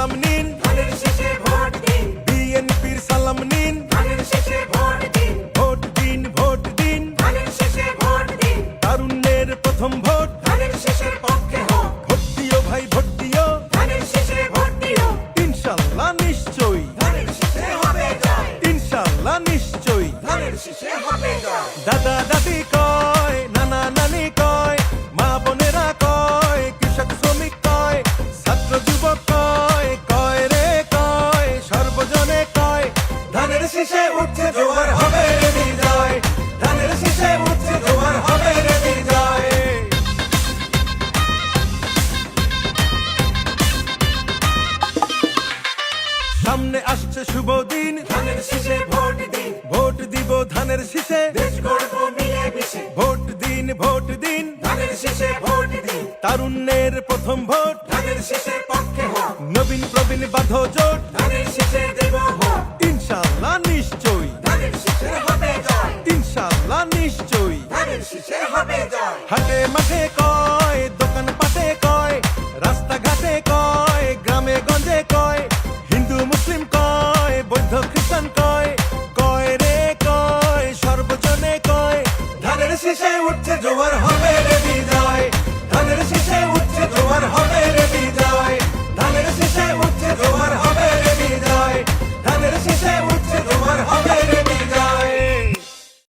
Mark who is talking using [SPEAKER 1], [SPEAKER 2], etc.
[SPEAKER 1] সালাম নিন,
[SPEAKER 2] ধানের শীষে ভোট দিন,
[SPEAKER 1] বিএনপির সালাম নিন,
[SPEAKER 2] ধানের শীষে ভোট দিন,
[SPEAKER 1] ভোট দিন, ভোট দিন,
[SPEAKER 2] ধানের শীষে ভোট দিন,
[SPEAKER 1] তারুণ্যের প্রথম ভোট।
[SPEAKER 2] ধানের শীষের পক্ষে হোক,
[SPEAKER 1] ভোট দিও ভাই, ভোট দিও,
[SPEAKER 2] ধানের শীষে ভোট দিও,
[SPEAKER 1] ইনশাল্লাহ নিশ্চয়ই,
[SPEAKER 2] ধানের শীষে হবে জয়,
[SPEAKER 1] ইনশাল্লাহ নিশ্চয়ই।
[SPEAKER 2] ধানের শীষে হবে জয়।
[SPEAKER 1] দাদা দাদি কয়, নানা নানি কয়, মা বোনেরা কয়, কৃষক শ্রমিক কয়, ছাত্র যুবক কয়, কয় রে কয়, সর্বজনে কয়, ধানের শীষে উঠছে জোয়ার হবে রে বিজয়, ধানের শীষে উঠছে জোয়ার হবে রে বিজয়। সামনে আসছে শুভ দিন,
[SPEAKER 2] ধানের শীষে ভোট দিন,
[SPEAKER 1] ভোট দিব ধানের শীষে,
[SPEAKER 2] দেশ গড়ব মিলে মিশে,
[SPEAKER 1] ভোট দিন, ভোট দিন,
[SPEAKER 2] ধানের শীষে ভোট দিন,
[SPEAKER 1] তারুণ্যের প্রথম ভোট।
[SPEAKER 2] ধানের শীষের পক্ষে হোক,
[SPEAKER 1] নবীন প্রবীণ বাঁধো জোট,